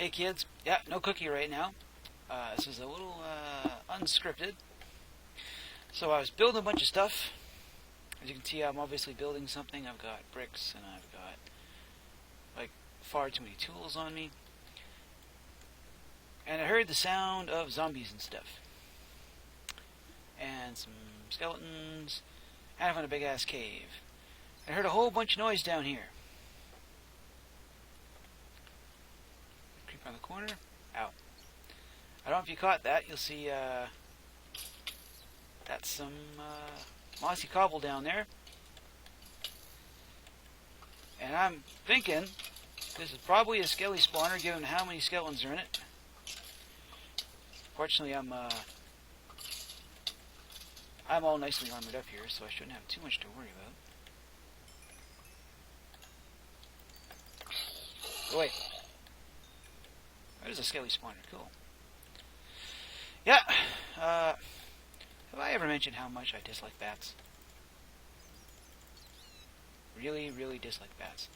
Hey kids, yeah, no cookie right now. This is a little unscripted. So I was building a bunch of stuff. As you can see, I'm obviously building something. I've got bricks and I've got like far too many tools on me. And I heard the sound of zombies and stuff. And some skeletons. And I found a big ass cave. I heard a whole bunch of noise down here. Creep around the corner. Ow. I don't know if you caught that. You'll see that's some mossy cobble down there. And I'm thinking this is probably a skelly spawner given how many skeletons are in it. Fortunately, I'm all nicely armored up here, so I shouldn't have too much to worry about. Oh, wait. There's a skelly spawner. Cool. Yeah. Have I ever mentioned how much I dislike bats? Really, really dislike bats.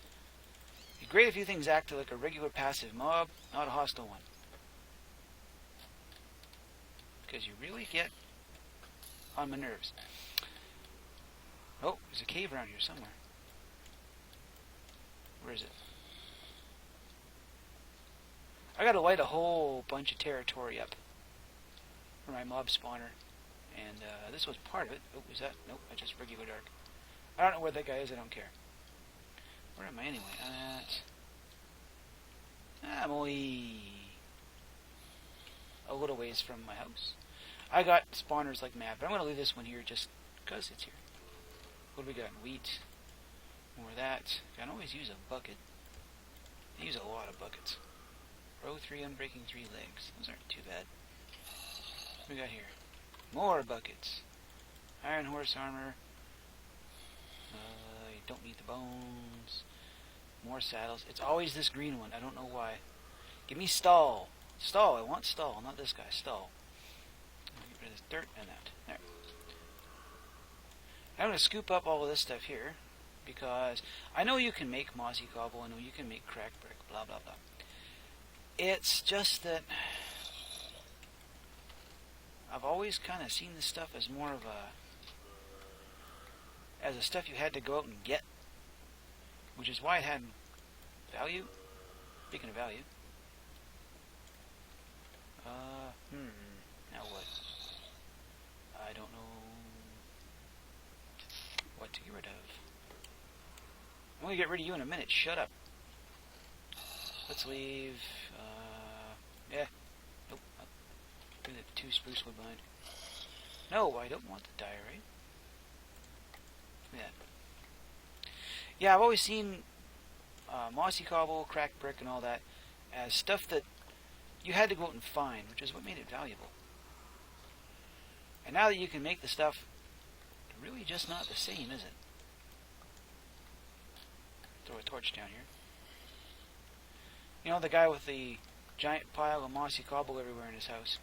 It'd be great if you things acted like a regular passive mob, not a hostile one. Because you really get on my nerves. Oh, there's a cave around here somewhere. Where is it? I gotta light a whole bunch of territory up for my mob spawner. And this was part of it. Oh, is that? Nope, I just regular dark. I don't know where that guy is, I don't care. Where am I anyway? I'm only a little ways from my house. I got spawners like mad, but I'm going to leave this one here just because it's here. What do we got? Wheat. More of that. I can always use a bucket. I use a lot of buckets. Row 3, unbreaking 3 legs. Those aren't too bad. What do we got here? More buckets. Iron horse armor. You don't need the bones. More saddles. It's always this green one. I don't know why. Give me stall. Stall. I want stall. Not this guy. Stall. Get rid of this dirt and that. There. I'm going to scoop up all of this stuff here because I know you can make mossy cobble. I know you can make cracked brick. Blah, blah, blah. It's just that I've always kind of seen this stuff as more of a stuff you had to go out and get, which is why it had value. Speaking of value, now what? I don't know what to get rid of. I'm gonna get rid of you in a minute. Shut up. Let's leave. Yeah. Nope. Rid of the 2 spruce wood behind. No, I don't want the diorite. Yeah. Yeah, I've always seen mossy cobble, cracked brick, and all that as stuff that you had to go out and find, which is what made it valuable. And now that you can make the stuff, it's really just not the same, is it? Throw a torch down here. You know, the guy with the giant pile of mossy cobble everywhere in his house,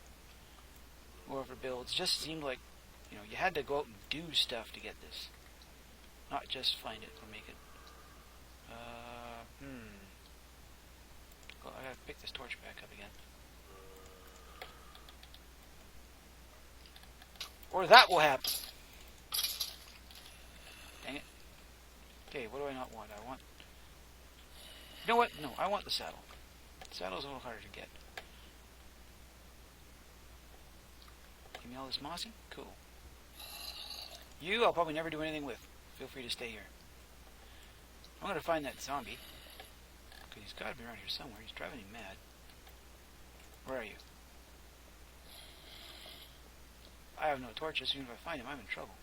whoever builds, just seemed like, you know, you had to go out and do stuff to get this. Not just find it or make it. Well, I gotta pick this torch back up again. Or that will happen. Dang it. Okay, what do I not want? I want... You know what? No, I want the saddle. The saddle's a little harder to get. Give me all this mossy? Cool. You, I'll probably never do anything with. Feel free to stay here. I'm going to find that zombie. Because he's got to be around here somewhere. He's driving me mad. Where are you? I have no torches, so even if I find him, I'm in trouble.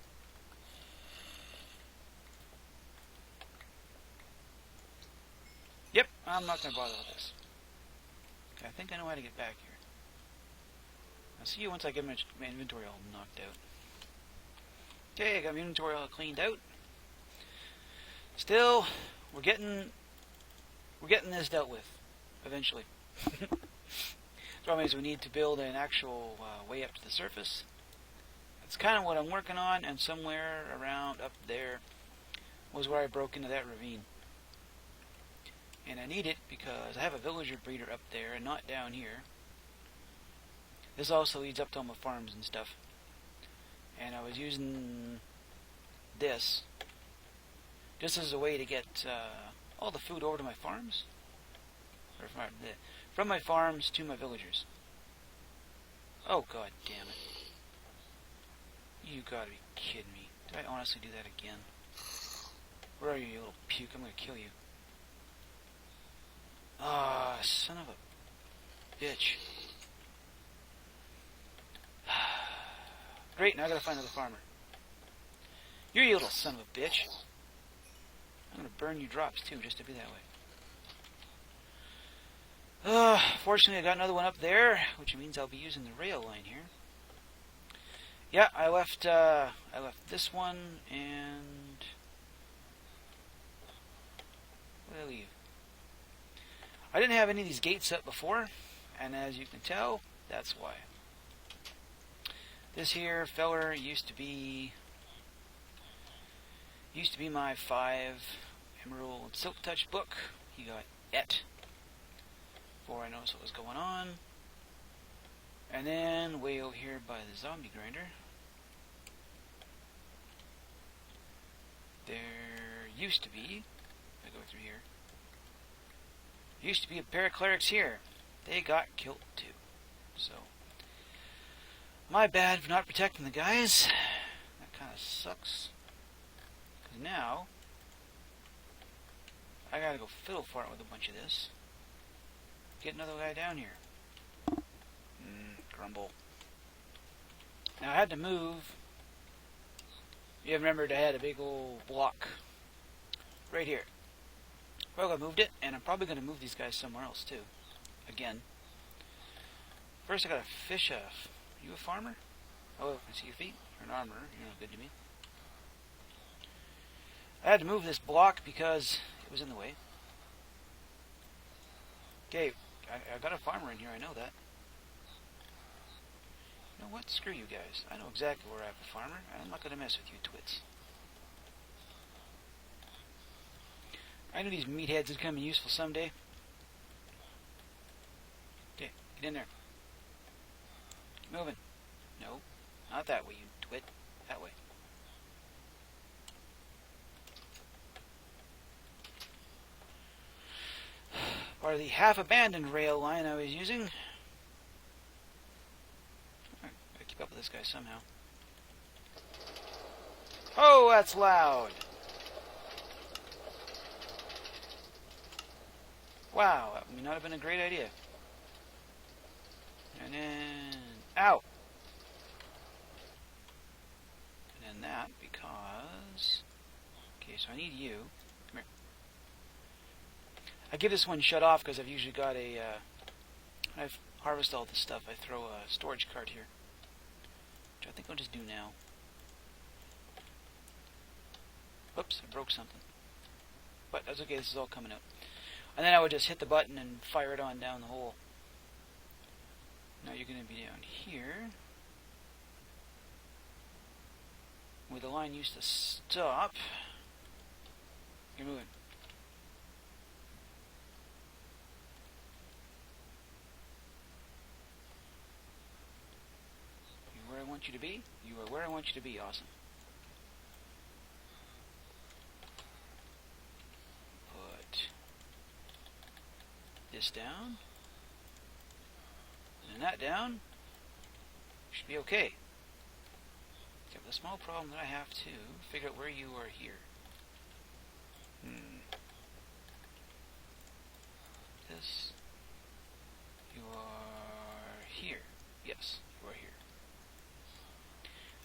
Yep, I'm not going to bother with this. Okay, I think I know how to get back here. I'll see you once I get my inventory all knocked out. Okay, I got my inventory all cleaned out. Still, we're getting this dealt with eventually. The problem is we need to build an actual way up to the surface. That's kind of what I'm working on, and somewhere around up there was where I broke into that ravine. And I need it because I have a villager breeder up there and not down here. This also leads up to all my farms and stuff. And I was using this just as a way to get all the food over to my farms. Or from my farms to my villagers. Oh, god damn it. You gotta be kidding me. Did I honestly do that again? Where are you, you little puke? I'm gonna kill you. Ah, son of a bitch. Great, now I gotta find another farmer. You're you little son of a bitch. I'm gonna burn you drops too, just to be that way. Fortunately I got another one up there, which means I'll be using the rail line here. Yeah, I left this one, and what did I leave? I didn't have any of these gates up before, and as you can tell, that's why. This here feller used to be my 5 Emerald Silk Touch book. He got et before I noticed what was going on. And then way over here by the zombie grinder, there used to be, if I go through here, used to be a pair of clerics here. They got killed too. So, my bad for not protecting the guys. That kind of sucks. Because now, I gotta go fiddle fart with a bunch of this. Get another guy down here. Grumble. Now I had to move. You remembered I had a big old block right here. Well, I moved it, and I'm probably going to move these guys somewhere else too. Again. First I gotta fish a... You a farmer? Oh, I see your feet. You're an armorer. You're not good to me. I had to move this block because it was in the way. Okay, I got a farmer in here, I know that. You know what? Screw you guys. I know exactly where I have a farmer, and I'm not going to mess with you twits. I knew these meatheads would come in useful someday. Okay, get in there. Keep moving. No, not that way, you twit. That way. Or the half-abandoned rail line I was using. Gotta keep up with this guy somehow. Oh, that's loud! Wow, that may not have been a great idea. And then... Ow! And then that, because... Okay, so I need you. Come here. I give this one shut off because I've usually got a... I've harvested all this stuff. I throw a storage cart here. Which I think I'll just do now. Whoops, I broke something. But that's okay, this is all coming out. And then I would just hit the button and fire it on down the hole. Now you're going to be down here, where the line used to stop. You're moving. You're where I want you to be? You are where I want you to be, awesome. Put this down. And that down, should be okay. Except the small problem that I have to figure out where you are here. This, you are here. Yes, you are here.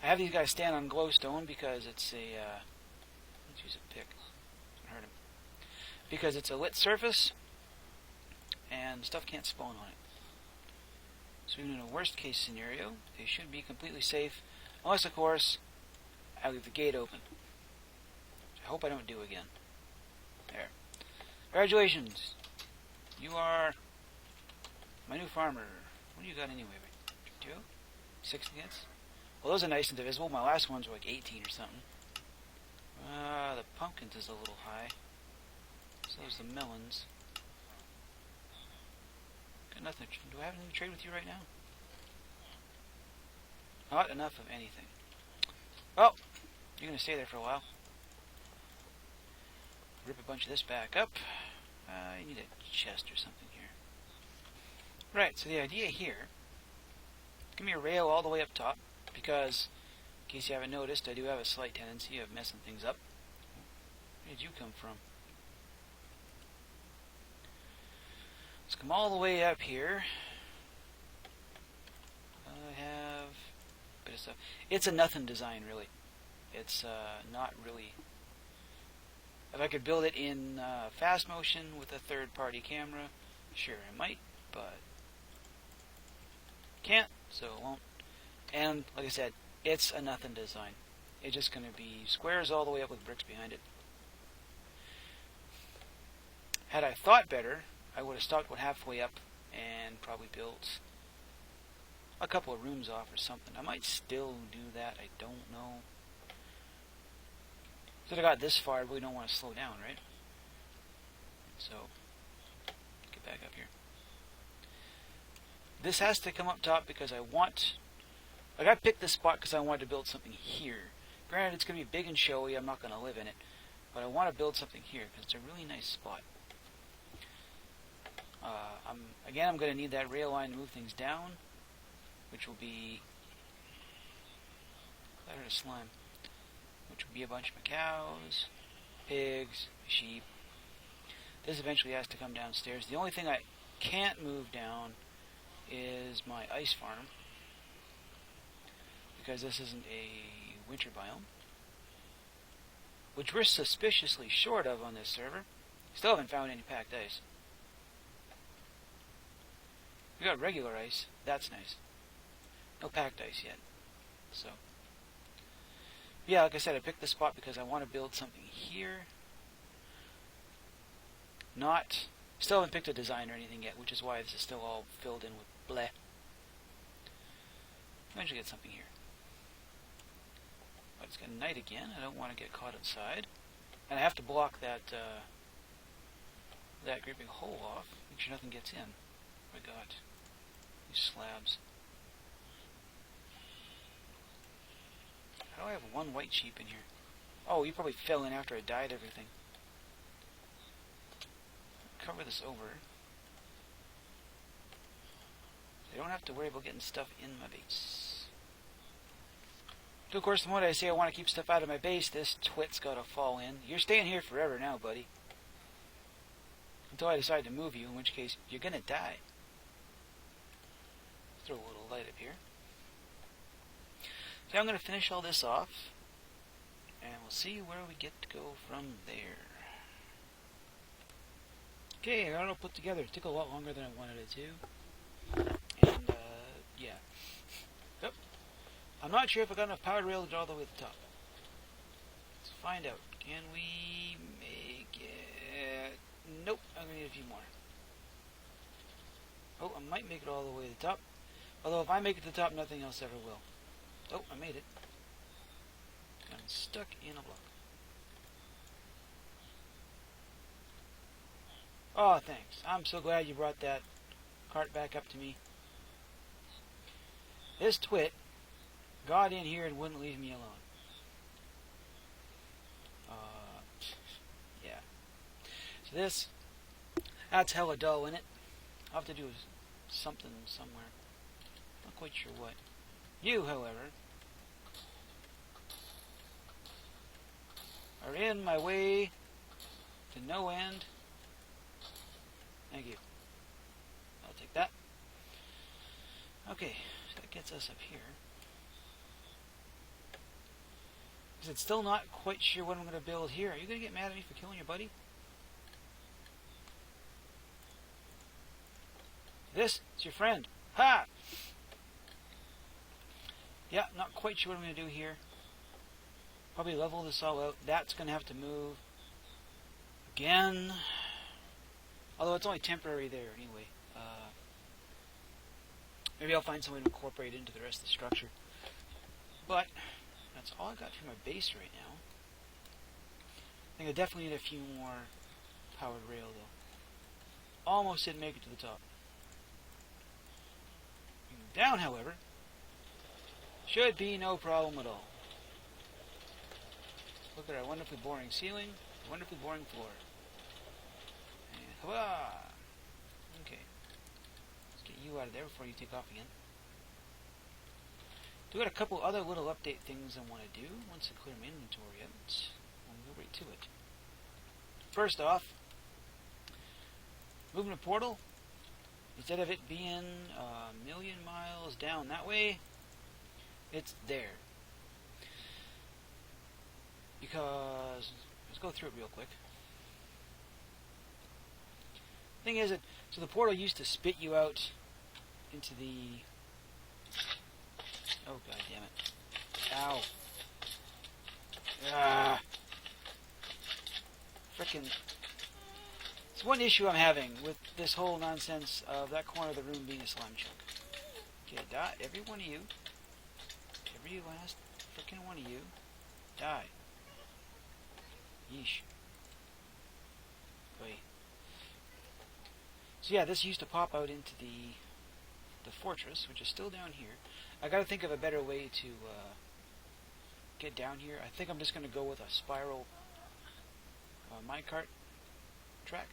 I have these guys stand on glowstone because it's a, let's use a pick. I heard him. Because it's a lit surface, and stuff can't spawn on it. So even in a worst case scenario, they should be completely safe, unless of course I leave the gate open. Which I hope I don't do again. There. Congratulations! You are my new farmer. What do you got anyway? 2? 6 against? Well, those are nice and divisible. My last ones were like 18 or something. The pumpkins is a little high. So there's the melons. nothing. Do I have anything to trade with you right now? Not enough of anything. Well, you're going to stay there for a while. Rip a bunch of this back up. You need a chest or something here. Right, so the idea here, give me a rail all the way up top, because, in case you haven't noticed, I do have a slight tendency of messing things up. Where did you come from? Let's come all the way up here. I have a bit of stuff. It's a nothing design, really. It's not really... If I could build it in fast motion with a third-party camera, sure, I might, but can't, so it won't. And, like I said, it's a nothing design. It's just going to be squares all the way up with bricks behind it. Had I thought better, I would have stopped one halfway up and probably built a couple of rooms off or something. I might still do that, I don't know. If I got this far, I really don't want to slow down, right? So, get back up here. This has to come up top because I want... Like, I picked this spot because I wanted to build something here. Granted, it's going to be big and showy, I'm not going to live in it. But I want to build something here because it's a really nice spot. I'm going to need that rail line to move things down, which will be... Ladder to slime. Which will be a bunch of my cows, pigs, sheep. This eventually has to come downstairs. The only thing I can't move down is my ice farm, because this isn't a winter biome, which we're suspiciously short of on this server. Still haven't found any packed ice. We got regular ice. That's nice. No packed ice yet. So... yeah, like I said, I picked this spot because I want to build something here. Still haven't picked a design or anything yet, which is why this is still all filled in with bleh. Eventually get something here. But it's getting night again. I don't want to get caught inside. And I have to block that that gaping hole off. Make sure nothing gets in. Oh my god. These slabs. How do I have one white sheep in here? Oh, you probably fell in after I dyed everything. Cover this over. So I don't have to worry about getting stuff in my base. So of course, the moment I say I want to keep stuff out of my base, this twit's got to fall in. You're staying here forever now, buddy. Until I decide to move you, in which case, you're going to die. Throw a little light up here. So I'm going to finish all this off, and we'll see where we get to go from there. Okay, I got it all put together. It took a lot longer than I wanted it to. And, yeah. Yep. I'm not sure if I got enough power rail to get all the way to the top. Let's find out. Can we make it? Nope, I'm going to need a few more. Oh, I might make it all the way to the top. Although if I make it to the top, nothing else ever will. Oh, I made it. I'm stuck in a block. Oh, thanks. I'm so glad you brought that cart back up to me. This twit got in here and wouldn't leave me alone. Yeah. So that's hella dull, isn't it? I'll have to do something somewhere. Not quite sure what. You, however, are in my way to no end. Thank you. I'll take that. Okay, so that gets us up here. Because it's still not quite sure what I'm going to build here. Are you going to get mad at me for killing your buddy? This is your friend. Ha! Yeah, not quite sure what I'm going to do here. Probably level this all out. That's going to have to move again. Although it's only temporary there anyway. Maybe I'll find some way to incorporate it into the rest of the structure. But that's all I got for my base right now. I think I definitely need a few more powered rail though. Almost didn't make it to the top. Down, however, should be no problem at all. Look at our wonderfully boring ceiling, wonderfully boring floor. And hurrah! Okay. Let's get you out of there before you take off again. Do got a couple other little update things I want to do once I clear my inventory out. We'll go right to it. First off, moving a portal. Instead of it being a million miles down that way, it's there. Because, let's go through it real quick. Thing is, so the portal used to spit you out into the... Oh, god damn it. Ow. Ah. Frickin'. It's one issue I'm having with this whole nonsense of that corner of the room being a slime chunk. Okay, die. Every one of you. Every last frickin' one of you. Die. Yeesh. Wait. So yeah, this used to pop out into the fortress, which is still down here. I gotta think of a better way to get down here. I think I'm just gonna go with a spiral minecart track.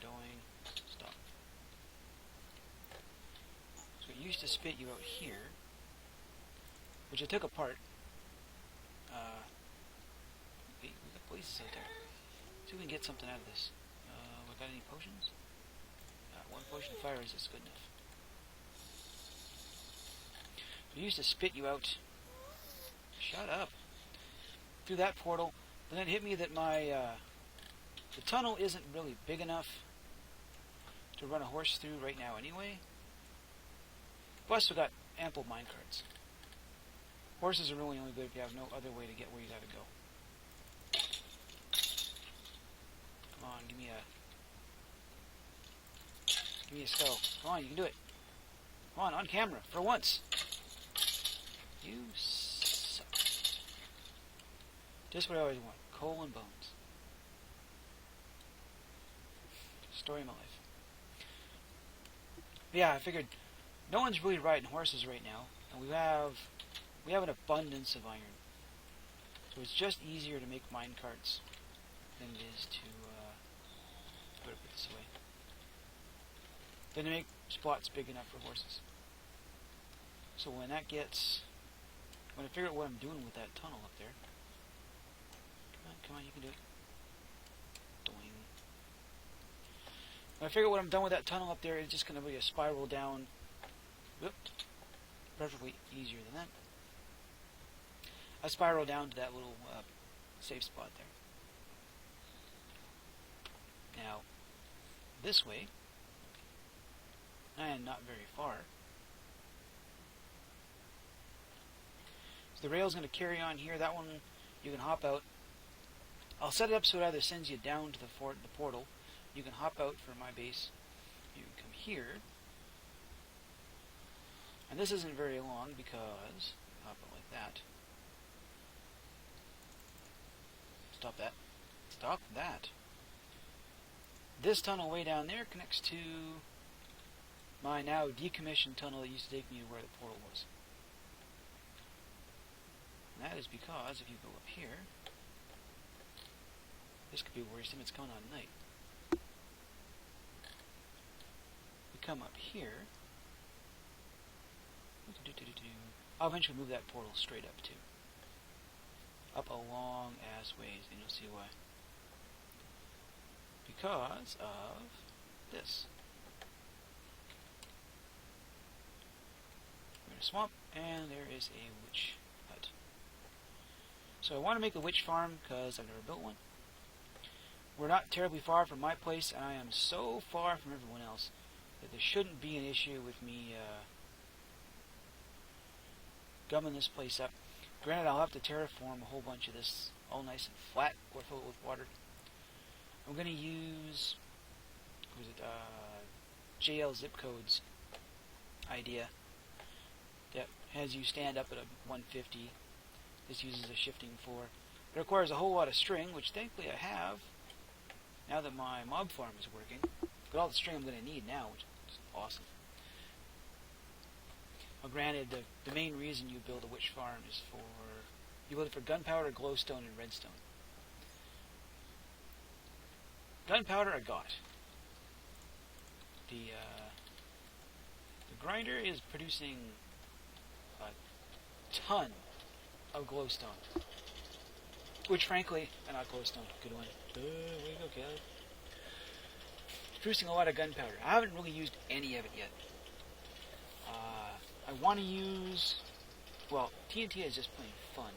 Doing. Stop. So it used to spit you out here, which I took apart. Wait, we got places out there. See if we can get something out of this. We got any potions? One potion of fire resist, good enough. We used to spit you out. Shut up. Through that portal. But then it hit me that my the tunnel isn't really big enough to run a horse through right now anyway. Plus we got ample minecarts. Horses are really only good if you have no other way to get where you gotta go. Come on, give me a skull. Come on, you can do it. Come on camera, for once. You suck. Just what I always want. Coal and bones. Story of my life. But yeah, I figured no one's really riding horses right now, and we have an abundance of iron. So it's just easier to make minecarts than it is to put it this way. Than to make spots big enough for horses. So when I figure out what I'm doing with that tunnel up there. Come on, you can do it. Doing. When I figure out what I'm done with that tunnel up there, it's just going to be a spiral down. Whoop. Perfectly easier than that. I spiral down to that little safe spot there. Now, this way, I am not very far. So the rail's going to carry on here. That one, you can hop out. I'll set it up so it either sends you down to the portal. You can hop out from my base. You can come here. And this isn't very long because, hop out like that. Stop that. Stop that. This tunnel way down there connects to my now decommissioned tunnel that used to take me to where the portal was. And that is because if you go up here, this could be worrisome, it's coming on at night. We come up here. I'll eventually move that portal straight up too. Up a long ass ways, and you'll see why. Because of this. We're in a swamp, and there is a witch hut. So I want to make a witch farm because I've never built one. We're not terribly far from my place, and I am so far from everyone else that there shouldn't be an issue with me gumming this place up. Granted, I'll have to terraform a whole bunch of this all nice and flat or fill it with water. I'm going to use JL zip codes idea that has you stand up at a 150. This uses a shifting 4. It requires a whole lot of string, which thankfully I have now that my mob farm is working. Got all the string I'm going to need now, which is awesome. Well, granted, the main reason you build a witch farm is for... You build it for gunpowder, glowstone, and redstone. Gunpowder I got. The grinder is producing a ton of glowstone. Which, frankly, not glowstone, good one. Way to go, Kelly. It's producing a lot of gunpowder. I haven't really used any of it yet. I want to use... Well, TNT is just plain fun.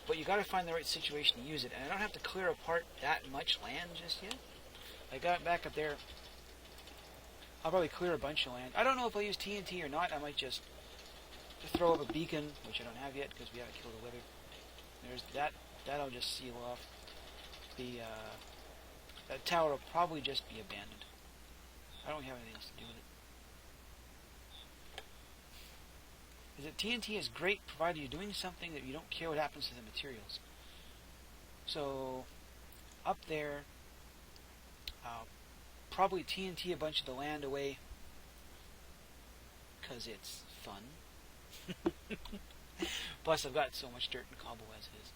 But you gotta find the right situation to use it, and I don't have to clear apart that much land just yet. I got it back up there. I'll probably clear a bunch of land. I don't know if I'll use TNT or not. I might just throw up a beacon, which I don't have yet because we haven't killed the wither. There's that. That I'll just seal off. That tower will probably just be abandoned. I don't have anything else to do with it. Is that TNT is great provided you're doing something that you don't care what happens to the materials. So, up there, probably TNT a bunch of the land away because it's fun. Plus, I've got so much dirt and cobble as it is.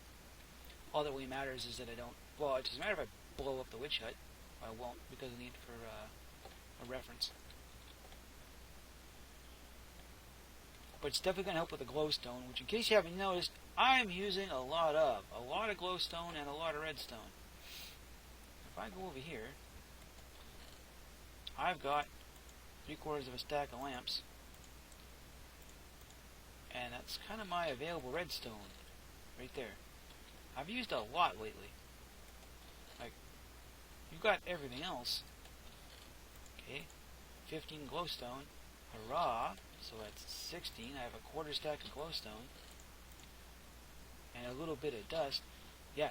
All that really matters is that I don't... Well, it doesn't matter if I blow up the witch hut. I won't because I need it for a reference. But it's definitely going to help with the glowstone, which in case you haven't noticed, I'm using a lot of glowstone and a lot of redstone. If I go over here, I've got 3/4 of a stack of lamps, and that's kind of my available redstone right there. I've used a lot lately. Like, you've got everything else. Okay, 15 glowstone. Hurrah! So that's 16. I have a 1/4 stack of glowstone. And a little bit of dust. Yeah.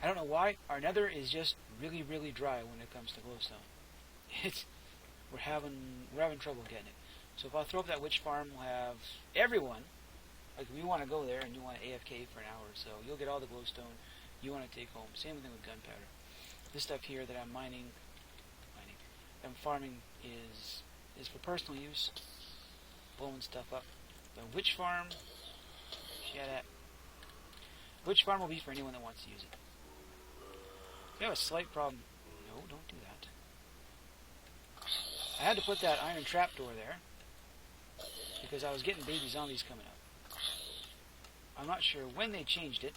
I don't know why. Our nether is just really, really dry when it comes to glowstone. We're having trouble getting it. So if I throw up that witch farm, we'll have everyone. Like, we want to go there and you want to AFK for an hour or so. You'll get all the glowstone you want to take home. Same thing with gunpowder. This stuff here that I'm I'm farming is for personal use, blowing stuff up. The witch farm, witch farm will be for anyone that wants to use it. We have a slight problem. No, don't do that. I had to put that iron trapdoor there because I was getting baby zombies coming up. I'm not sure when they changed it,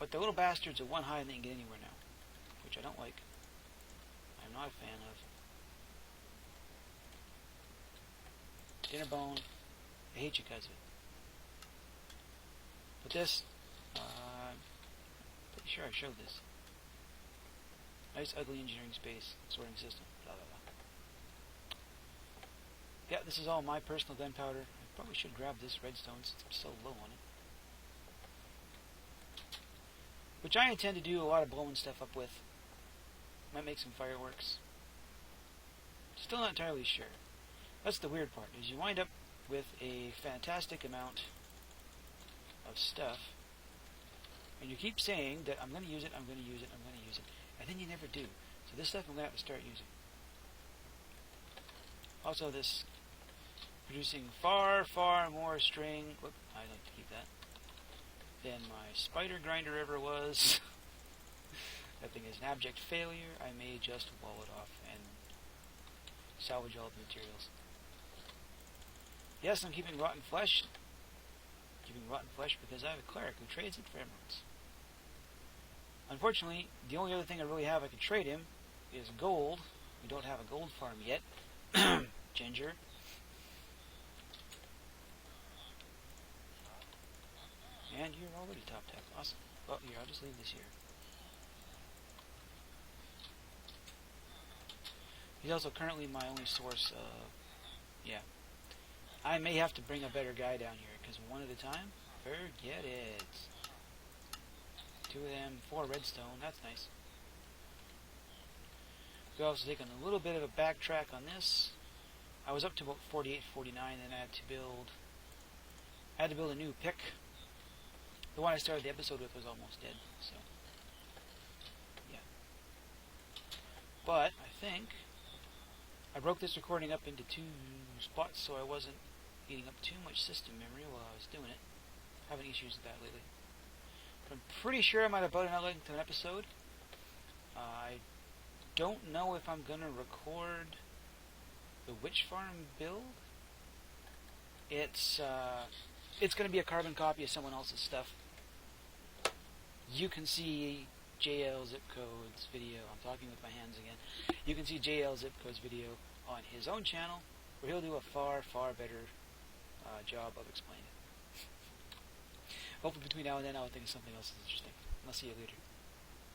but the little bastards are one high and they can get anywhere now, which I don't like. I'm not a fan of. Dinner bone. I hate you because of it. But this, I'm pretty sure I showed this. Nice, ugly engineering space, sorting system, blah, blah, blah. Yeah, this is all my personal gunpowder. I probably should grab this redstone since I'm so low on it. Which I intend to do a lot of blowing stuff up with. Might make some fireworks. Still not entirely sure. That's the weird part, is you wind up with a fantastic amount of stuff, and you keep saying that I'm going to use it, I'm going to use it, I'm going to use it, and then you never do. So this stuff I'm going to have to start using. Also, this producing far, far more string, whoop, I'd like to keep that, than my spider grinder ever was. That thing is an abject failure. I may just wall it off and salvage all the materials. Yes, I'm keeping rotten flesh. Keeping rotten flesh because I have a cleric who trades it for emeralds. Unfortunately, the only other thing I really have I can trade him is gold. We don't have a gold farm yet. Ginger. And you're already top tech. Awesome. Oh, here, I'll just leave this here. He's also currently my only source of... Yeah. I may have to bring a better guy down here, because one at a time? Forget it. 2 of them, 4 redstone, that's nice. We've also taken a little bit of a backtrack on this. I was up to about 48, 49, and I had to build a new pick. The one I started the episode with was almost dead, so... Yeah. But, I think... I broke this recording up into 2 spots so I wasn't eating up too much system memory while I was doing it. Having issues with that lately. But I'm pretty sure I might have brought an outlet to an episode. I don't know if I'm gonna record the Witch Farm build. It's gonna be a carbon copy of someone else's stuff. You can see JL Zip Code's video. I'm talking with my hands again. You can see JL Zip Code's video on his own channel, where he'll do a far, far better job of explaining it. Hopefully between now and then I'll think of something else that's interesting. I'll see you later.